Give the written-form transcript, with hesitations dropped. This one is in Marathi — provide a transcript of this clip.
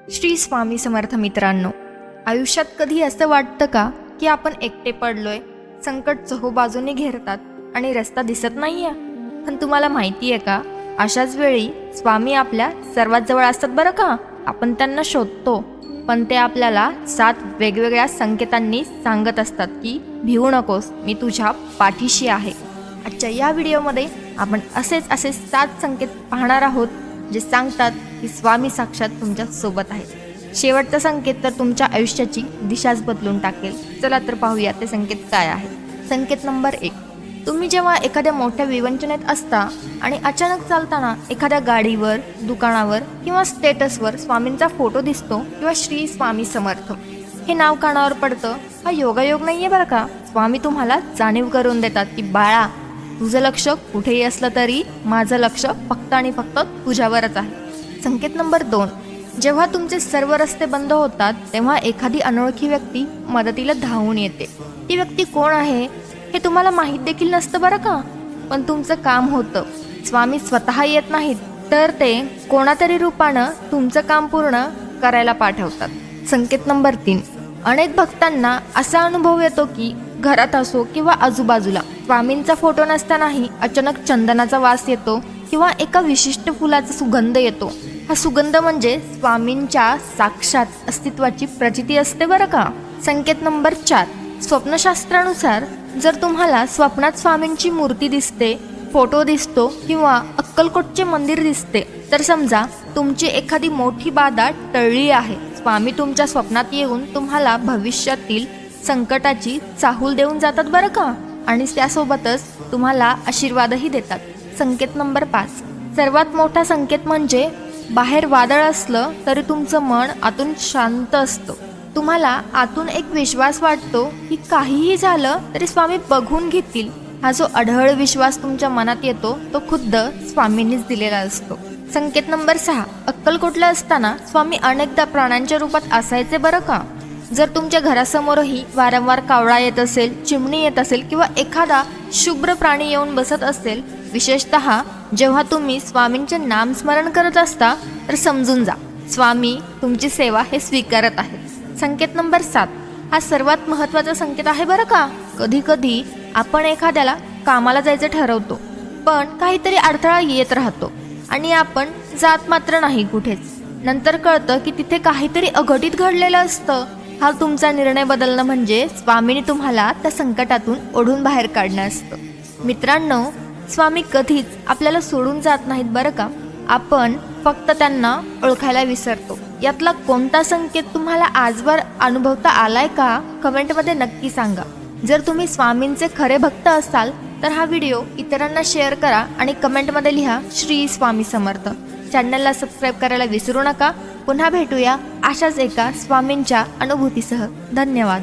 श्री स्वामी समर्थ मित्रांनो, आयुष्यात कधी असं वाटतं का की आपण एकटे पडलोय, संकट चहूबाजूने घेरतात आणि रस्ता दिसत नाहीये? पण तुम्हाला माहिती आहे का, अशाच वेळी स्वामी आपल्या सर्वात जवळ असतात बरं का. आपण त्यांना शोधतो, पण ते आपल्याला 7 वेगवेगळ्या संकेतांनी सांगत असतात की भिवू नकोस, मी तुझ्या पाठीशी आहे. आजच्या या व्हिडिओमध्ये आपण असे 7 संकेत पाहणार आहोत जे सांगतात की स्वामी साक्षात तुमच्या सोबत आहे. शेवटचा संकेत तर तुमच्या आयुष्याची दिशाच बदलून टाकेल. चला तर पाहूया ते संकेत काय आहे. संकेत नंबर 1. तुम्ही जेव्हा एखाद्या मोठ्या विवंचनेत असता आणि अचानक चालताना एखाद्या गाडीवर, दुकानावर किंवा स्टेटसवर स्वामींचा फोटो दिसतो किंवा श्री स्वामी समर्थ हे नाव कानावर पडतं, हा योगायोग नाहीये बरं का. स्वामी तुम्हाला जाणीव करून देतात की बाळा, तुझं लक्ष कुठेही असलं तरी माझं लक्ष फक्त आणि फक्त तुझ्यावरच आहे. संकेत नंबर 2. जेव्हा तुमचे सर्व रस्ते बंद होतात तेव्हा एखादी अनोळखी व्यक्ती मदतीला धावून येते. ती व्यक्ती कोण आहे हे तुम्हाला माहीत देखील नसतं बरं का, पण तुमचं काम होतं. स्वामी स्वतः येत नाहीत, तर ते कोणातरी रूपानं तुमचं काम पूर्ण करायला पाठवतात. संकेत नंबर 3. अनेक भक्तांना असा अनुभव येतो की घरात असो किंवा आजूबाजूला स्वामींचा फोटो नसतानाही अचानक चंदनाचा वास येतो किंवा एका विशिष्ट फुलाचा सुगंध येतो. हा सुगंध म्हणजे स्वामींच्या साक्षात अस्तित्वाची प्रचिती असते बरं का. संकेत नंबर 4. स्वप्नशास्त्रानुसार जर तुम्हाला स्वप्नात स्वामींची मूर्ती दिसते, फोटो दिसतो किंवा अक्कलकोटचे मंदिर दिसते, तर समजा तुमची एखादी मोठी बाधा टळली आहे. स्वामी तुमच्या स्वप्नात येऊन तुम्हाला भविष्यातील संकटाची चाहूल देऊन जातात बरं का, आणि त्यासोबतच तुम्हाला आशीर्वादही देतात. संकेत नंबर 5. सर्वात मोठा संकेत म्हणजे बाहेर वादळ असलं तरी तुमचं मन आतून शांत असतं. तुम्हाला आतून एक विश्वास वाटतो की काहीही झालं तरी स्वामी बघून घेतील. हा जो अढळ विश्वास तुमच्या मनात येतो तो खुद्द स्वामींनीच दिलेला असतो. संकेत नंबर 6. अक्कलकोटला असताना स्वामी अनेकदा प्राण्यांच्या रूपात असायचे बरं का. जर तुमच्या घरासमोरही वारंवार कावळा येत असेल, चिमणी येत असेल किंवा एखादा शुभ्र प्राणी येऊन बसत असेल, विशेषतः जेव्हा तुम्ही स्वामींचे नामस्मरण करत असता, तर समजून जा स्वामी तुमची सेवा हे स्वीकारत आहेत. संकेत नंबर 7. हा सर्वात महत्त्वाचा संकेत आहे बरं का. कधी कधी आपण एखाद्याला कामाला जायचं ठरवतो, पण काहीतरी अडथळा येत राहतो आणि आपण जात मात्र नाही कुठेच. नंतर कळतं की तिथे काहीतरी अघटित घडलेलं असतं. हा तुमचा निर्णय बदलणं म्हणजे स्वामींनी तुम्हाला त्या संकटातून ओढून बाहेर काढणं असतं. मित्रांनो, स्वामी कधीच आपल्याला सोडून जात नाहीत बरं का. आपण फक्त त्यांना ओळखायला विसरतो. यातला कोणता संकेत तुम्हाला आजवर अनुभवता आलाय का, कमेंटमध्ये नक्की सांगा. जर तुम्ही स्वामींचे खरे भक्त असाल तर हा व्हिडिओ इतरांना शेअर करा आणि कमेंटमध्ये लिहा श्री स्वामी समर्थ. चॅनलला सबस्क्राईब करायला विसरू नका. पुन्हा भेटूया अशाच एका स्वामींच्या अनुभूतीसह. धन्यवाद.